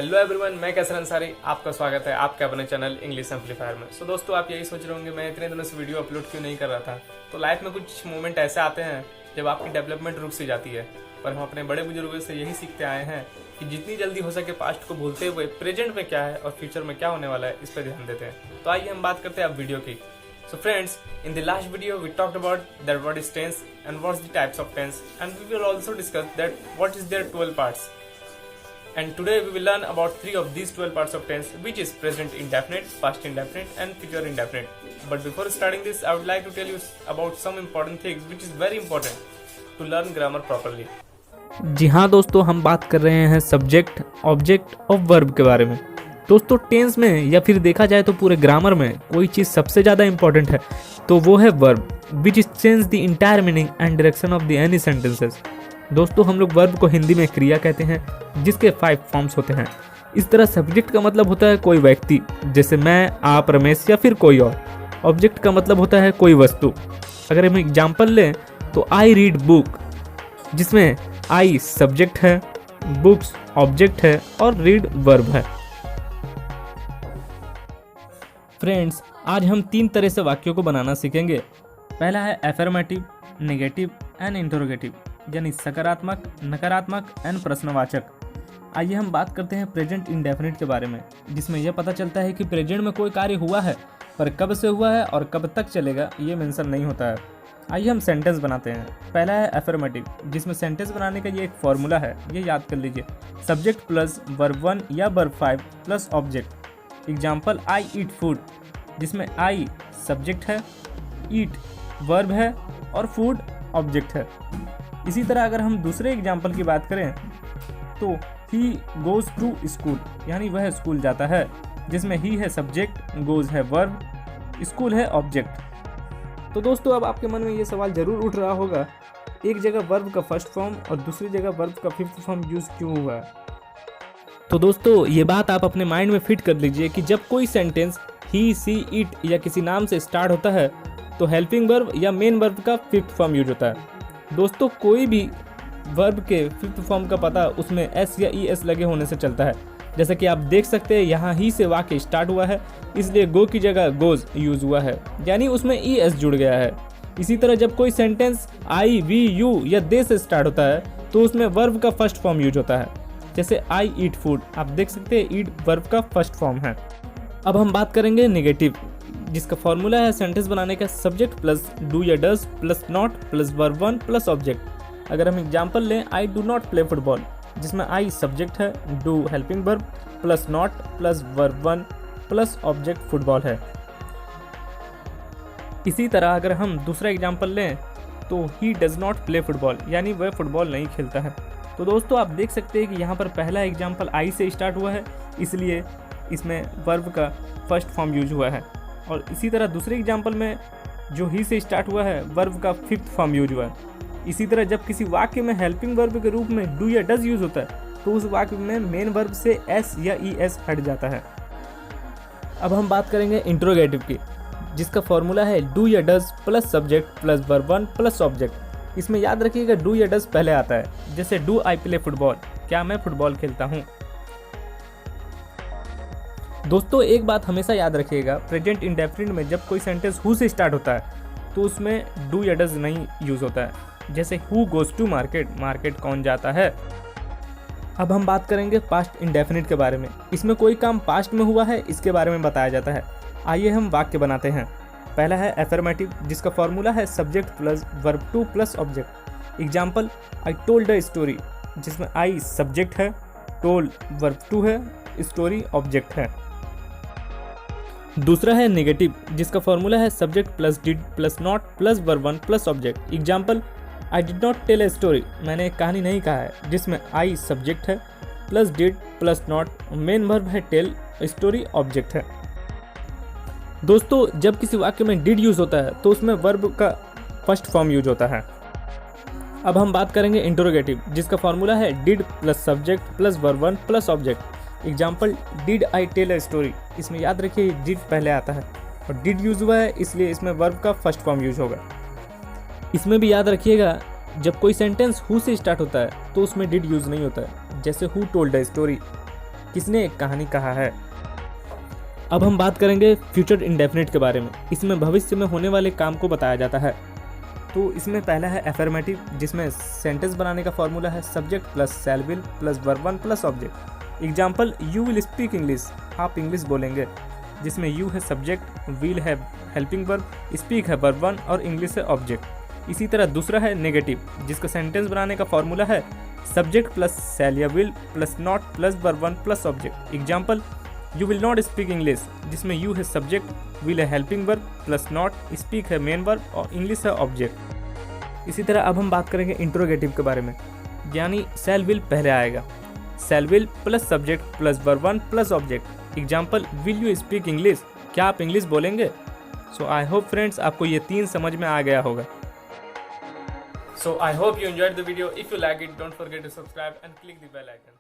Hello everyone, मैं कैसर अंसारी, आपका स्वागत है आपके अपने चैनल इंग्लिश एम्पलीफायर में। सो दोस्तों, आप यही सोच रहे होंगे मैं इतने दिनों से वीडियो अपलोड क्यों नहीं कर रहा था। तो लाइफ में कुछ मोमेंट ऐसे आते हैं जब आपकी डेवलपमेंट रुक सी जाती है, पर हम अपने बड़े बुजुर्गों से यही सीखते आए हैं कि जितनी जल्दी हो सके पास्ट को भूलते हुए प्रेजेंट में क्या है और फ्यूचर में क्या होने वाला है इस पर ध्यान देते हैं। तो आइए हम बात करते हैं अब वीडियो की। So friends, in the last video we talked about that what is tense and what's the types of tense, and we will also discuss that what is their 12 parts. And today we will learn about 3 of these 12 parts of tense, which is present indefinite, past indefinite and future indefinite. But before starting this, I would like to tell you about some important things which is very important to learn grammar properly. जी हाँ दोस्तों, हम बात कर रहे हैं subject, object और verb के बारे में। दोस्तों, टेंस में या फिर देखा जाए तो पूरे ग्रामर में कोई चीज़ सबसे ज़्यादा इंपॉर्टेंट है तो वो है verb, which change the entire meaning and direction of the any sentences. दोस्तों, हम लोग वर्ब को हिंदी में क्रिया कहते हैं जिसके 5 फॉर्म्स होते हैं। इस तरह सब्जेक्ट का मतलब होता है कोई व्यक्ति, जैसे मैं, आप, रमेश या फिर कोई और। ऑब्जेक्ट का मतलब होता है कोई वस्तु। अगर हम एग्जाम्पल लें तो आई रीड बुक, जिसमें आई सब्जेक्ट है, बुक्स ऑब्जेक्ट है और रीड वर्ब है। फ्रेंड्स, आज हम 3 तरह से वाक्यों को बनाना सीखेंगे। पहला है एफर्मेटिव, नेगेटिव एंड इंटरोगेटिव, यानी सकारात्मक, नकारात्मक एंड प्रश्नवाचक। आइए हम बात करते हैं प्रेजेंट इंडेफिनिट के बारे में, जिसमें यह पता चलता है कि प्रेजेंट में कोई कार्य हुआ है, पर कब से हुआ है और कब तक चलेगा ये मेंशन नहीं होता है। आइए हम सेंटेंस बनाते हैं। पहला है एफर्मेटिव, जिसमें सेंटेंस बनाने का ये एक फॉर्मूला है, ये याद कर लीजिए। सब्जेक्ट प्लस वर्ब 1 या वर्ब 5 प्लस ऑब्जेक्ट। एग्जाम्पल आई ईट फूड, जिसमें आई सब्जेक्ट है, ईट वर्ब है और फूड ऑब्जेक्ट है। इसी तरह अगर हम दूसरे एग्जाम्पल की बात करें तो ही गोज़ टू स्कूल, यानी वह स्कूल जाता है, जिसमें ही है सब्जेक्ट, गोज़ है वर्ब, स्कूल है ऑब्जेक्ट। तो दोस्तों, अब आपके मन में ये सवाल जरूर उठ रहा होगा, एक जगह वर्ब का फर्स्ट फॉर्म और दूसरी जगह वर्ब का 5th फॉर्म यूज क्यों हुआ है। तो दोस्तों, ये बात आप अपने माइंड में फिट कर लीजिए कि जब कोई सेंटेंस ही, सी, इट या किसी नाम से स्टार्ट होता है तो हेल्पिंग वर्ब या मेन वर्ब का 5th फॉर्म यूज होता है। दोस्तों, कोई भी वर्ब के 5th फॉर्म का पता उसमें एस या ई एस लगे होने से चलता है। जैसा कि आप देख सकते हैं, यहाँ ही से वाक्य स्टार्ट हुआ है, इसलिए गो की जगह गोज यूज हुआ है, यानी उसमें ई एस जुड़ गया है। इसी तरह जब कोई सेंटेंस आई, वी, यू या दे से स्टार्ट होता है तो उसमें वर्ब का फर्स्ट फॉर्म यूज होता है। जैसे आई ईट फूड, आप देख सकते हैं ईट वर्ब का फर्स्ट फॉर्म है। अब हम बात करेंगे नेगेटिव, जिसका फॉर्मूला है सेंटेंस बनाने का सब्जेक्ट प्लस डू या does plus not plus verb 1 plus object. अगर हम एग्जाम्पल लें, I do not play football, जिसमें आई सब्जेक्ट है, do helping verb plus not plus verb 1 plus object football है। इसी तरह अगर हम दूसरा एग्जाम्पल लें तो he does not play football, यानी वह फुटबॉल नहीं खेलता है। तो दोस्तों, आप देख सकते हैं कि यहाँ पर पहला एग्जाम्पल आई से स्टार्ट हुआ है, इसलिए इसमें वर्ब का फर्स्ट फॉर्म यूज हुआ है। और इसी तरह दूसरे एग्जाम्पल में जो ही से स्टार्ट हुआ है, वर्ब का 5th फॉर्म यूज हुआ है। इसी तरह जब किसी वाक्य में हेल्पिंग वर्ब के रूप में डू या डज यूज होता है तो उस वाक्य में मेन वर्ब से एस या ई एस हट जाता है। अब हम बात करेंगे इंट्रोगेटिव की, जिसका फॉर्मूला है डू या does plus subject plus verb 1 plus object. इसमें याद रखिएगा डू या डज पहले आता है, जैसे डू आई प्ले फुटबॉल, क्या मैं फुटबॉल खेलता हूँ। दोस्तों, एक बात हमेशा याद रखिएगा, प्रेजेंट इंडेफिनिट में जब कोई सेंटेंस हु से स्टार्ट होता है तो उसमें डू या डज नहीं यूज होता है। जैसे who goes to market, market कौन जाता है। अब हम बात करेंगे पास्ट इंडेफिनिट के बारे में। इसमें कोई काम पास्ट में हुआ है इसके बारे में बताया जाता है। आइए हम वाक्य बनाते हैं। पहला है एफर्मेटिव, जिसका फॉर्मूला है subject plus verb 2 plus object. Example I told a story, जिसमें आई सब्जेक्ट है, टोल्ड वर्ब 2 है, स्टोरी ऑब्जेक्ट है। दूसरा है नेगेटिव, जिसका फॉर्मूला है subject plus did plus not plus verb 1 plus object. Example I did not tell a story, मैंने एक कहानी नहीं कहा है, जिसमें आई सब्जेक्ट है, plus did plus not, main verb है टेल, स्टोरी ऑब्जेक्ट है। दोस्तों, जब किसी वाक्य में डिड यूज होता है तो उसमें वर्ब का फर्स्ट फॉर्म यूज होता है। अब हम बात करेंगे इंटरोगेटिव, जिसका फॉर्मूला है did plus subject plus verb 1 plus object. Example did I tell a story, इसमें याद रखिए डिड पहले आता है और डिड यूज हुआ है, इसलिए इसमें वर्ब का फर्स्ट फॉर्म यूज होगा। इसमें भी याद रखिएगा, जब कोई सेंटेंस हु से स्टार्ट होता है तो उसमें डिड यूज नहीं होता है, जैसे हु टोल्ड अ स्टोरी। किसने एक कहानी कहा है। अब हम बात करेंगे फ्यूचर इंडेफिनिट के बारे में। इसमें भविष्य में होने वाले काम को बताया जाता है। तो इसमें पहला है एफर्मेटिव, जिसमें सेंटेंस बनाने का फॉर्मूला है subject plus shell will plus verb one plus object. Example, you will speak English, आप इंग्लिश बोलेंगे, जिसमें यू है सब्जेक्ट, विल है हेल्पिंग वर्ब, स्पीक है वर्ब वन और इंग्लिश है ऑब्जेक्ट। इसी तरह दूसरा है नेगेटिव, जिसका सेंटेंस बनाने का फॉर्मूला है सब्जेक्ट प्लस शैल या will plus not plus verb one plus object. Example, you will not speak English, जिसमें यू है सब्जेक्ट, विल है helping verb plus not, speak है मेन वर्ब और इंग्लिश है ऑब्जेक्ट। इसी तरह अब हम बात करेंगे इंट्रोगेटिव के बारे में, यानी शैल विल पहले आएगा, शैल will plus subject plus verb one plus object. Example, will you speak English, क्या आप इंग्लिश बोलेंगे। सो आई होप फ्रेंड्स आपको ये 3 समझ में आ गया होगा। So I hope you enjoyed the video. If you like it, don't forget to subscribe and click the bell icon.